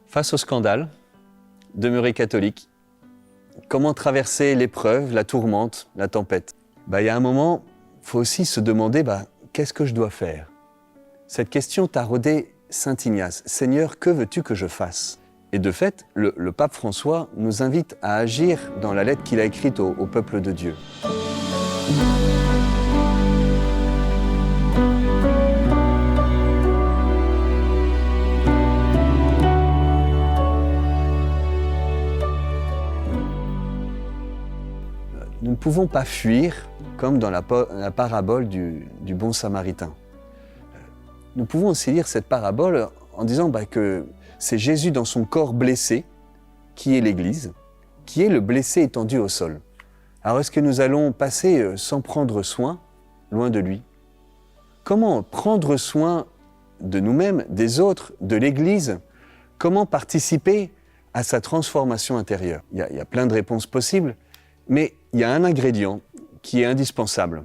Face au scandale, demeurer catholique, comment traverser l'épreuve, la tourmente, la tempête? Il y a un moment, il faut aussi se demander qu'est-ce que je dois faire? Cette question taraudait saint Ignace. Seigneur, que veux-tu que je fasse? Et de fait, le pape François nous invite à agir dans la lettre qu'il a écrite au peuple de Dieu. Nous ne pouvons pas fuir comme dans la parabole du bon samaritain. Nous pouvons aussi lire cette parabole en disant que c'est Jésus dans son corps blessé, qui est l'Église, qui est le blessé étendu au sol. Alors est-ce que nous allons passer sans prendre soin, loin de lui? Comment prendre soin de nous-mêmes, des autres, de l'Église? Comment participer à sa transformation intérieure? Il y a plein de réponses possibles, mais il y a un ingrédient qui est indispensable.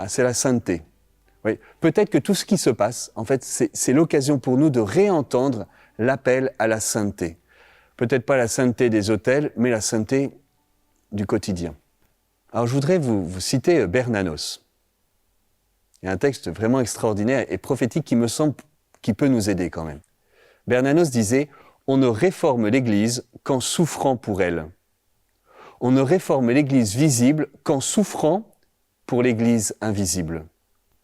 C'est la sainteté. Oui. Peut-être que tout ce qui se passe, en fait, c'est l'occasion pour nous de réentendre l'appel à la sainteté. Peut-être pas la sainteté des autels, mais la sainteté du quotidien. Alors je voudrais vous citer Bernanos. Il y a un texte vraiment extraordinaire et prophétique qui me semble qui peut nous aider quand même. Bernanos disait « On ne réforme l'Église qu'en souffrant pour elle. On ne réforme l'Église visible qu'en souffrant pour l'Église invisible.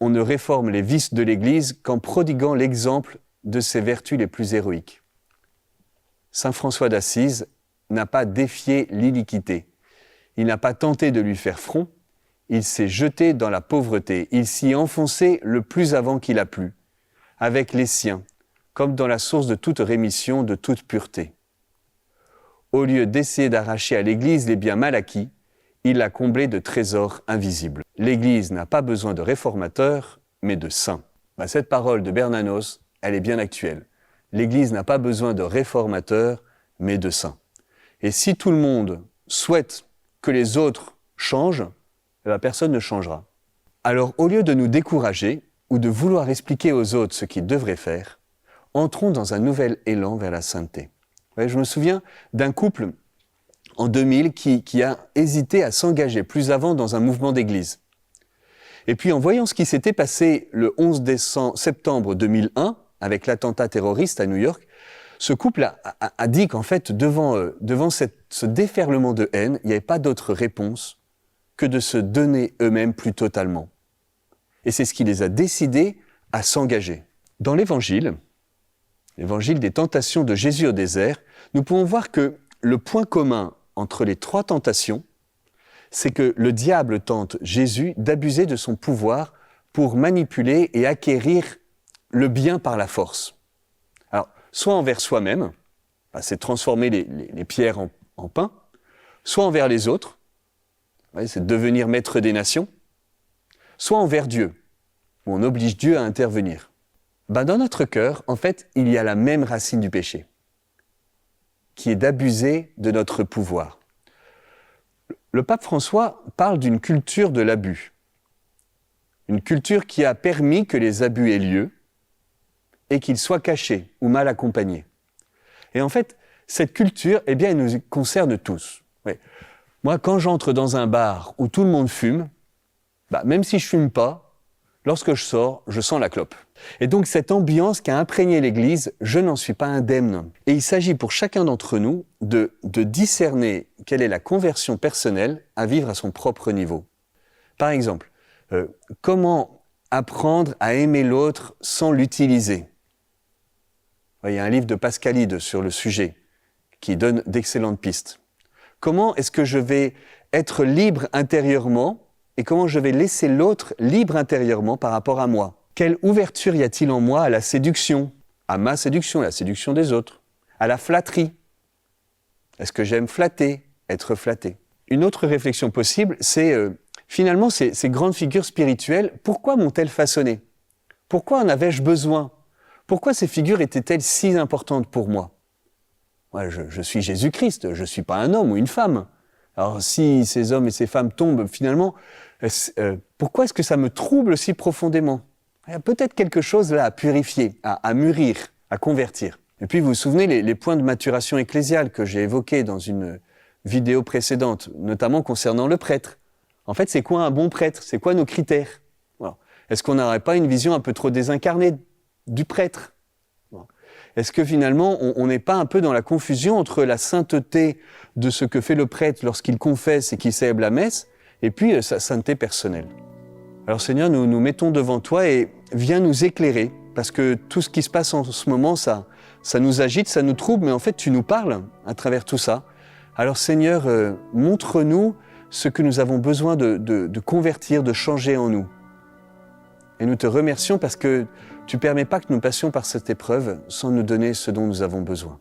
On ne réforme les vices de l'Église qu'en prodiguant l'exemple de ses vertus les plus héroïques. » Saint François d'Assise n'a pas défié l'iniquité. Il n'a pas tenté de lui faire front. Il s'est jeté dans la pauvreté. Il s'y est enfoncé le plus avant qu'il a plu, avec les siens, comme dans la source de toute rémission, de toute pureté. Au lieu d'essayer d'arracher à l'Église les biens mal acquis, il l'a comblé de trésors invisibles. L'Église n'a pas besoin de réformateurs, mais de saints. Cette parole de Bernanos, elle est bien actuelle. L'Église n'a pas besoin de réformateurs, mais de saints. Et si tout le monde souhaite que les autres changent, personne ne changera. Alors, au lieu de nous décourager ou de vouloir expliquer aux autres ce qu'ils devraient faire, entrons dans un nouvel élan vers la sainteté. Je me souviens d'un couple en 2000 qui a hésité à s'engager plus avant dans un mouvement d'église. Et puis en voyant ce qui s'était passé le 11 septembre 2001, avec l'attentat terroriste à New York, ce couple a dit qu'en fait, devant ce déferlement de haine, il n'y avait pas d'autre réponse que de se donner eux-mêmes plus totalement. Et c'est ce qui les a décidés à s'engager. Dans l'évangile des tentations de Jésus au désert, nous pouvons voir que le point commun entre les trois tentations, c'est que le diable tente Jésus d'abuser de son pouvoir pour manipuler et acquérir le bien par la force. Alors, soit envers soi-même, c'est transformer les pierres en pain, soit envers les autres, c'est devenir maître des nations, soit envers Dieu, où on oblige Dieu à intervenir. Dans notre cœur, en fait, il y a la même racine du péché, qui est d'abuser de notre pouvoir. Le pape François parle d'une culture de l'abus, une culture qui a permis que les abus aient lieu et qu'ils soient cachés ou mal accompagnés. Et en fait, cette culture, elle nous concerne tous. Oui. Moi, quand j'entre dans un bar où tout le monde fume, même si je fume pas, lorsque je sors, je sens la clope. Et donc cette ambiance qui a imprégné l'Église, je n'en suis pas indemne. Et il s'agit pour chacun d'entre nous de discerner quelle est la conversion personnelle à vivre à son propre niveau. Par exemple, comment apprendre à aimer l'autre sans l'utiliser? Il y a un livre de Pascalide sur le sujet qui donne d'excellentes pistes. Comment est-ce que je vais être libre intérieurement et comment je vais laisser l'autre libre intérieurement par rapport à moi? Quelle ouverture y a-t-il en moi à la séduction, à ma séduction, à la séduction des autres, à la flatterie? Est-ce que j'aime flatter, être flatté? Une autre réflexion possible, c'est finalement ces grandes figures spirituelles, pourquoi m'ont-elles façonné? Pourquoi en avais-je besoin? Pourquoi ces figures étaient-elles si importantes pour moi? Moi, je suis Jésus-Christ, je ne suis pas un homme ou une femme. Alors si ces hommes et ces femmes tombent finalement, pourquoi est-ce que ça me trouble si profondément? Il y a peut-être quelque chose là à purifier, à mûrir, à convertir. Et puis vous vous souvenez les points de maturation ecclésiale que j'ai évoqués dans une vidéo précédente, notamment concernant le prêtre. En fait, c'est quoi un bon prêtre? C'est quoi nos critères? Voilà. Est-ce qu'on n'aurait pas une vision un peu trop désincarnée du prêtre? Voilà. Est-ce que finalement, on n'est pas un peu dans la confusion entre la sainteté de ce que fait le prêtre lorsqu'il confesse et qu'il célèbre la messe, et puis sa sainteté personnelle? Alors Seigneur, nous nous mettons devant toi et viens nous éclairer, parce que tout ce qui se passe en ce moment, ça nous agite, ça nous trouble, mais en fait, tu nous parles à travers tout ça. Alors Seigneur, montre-nous ce que nous avons besoin de convertir, de changer en nous. Et nous te remercions parce que tu ne permets pas que nous passions par cette épreuve sans nous donner ce dont nous avons besoin.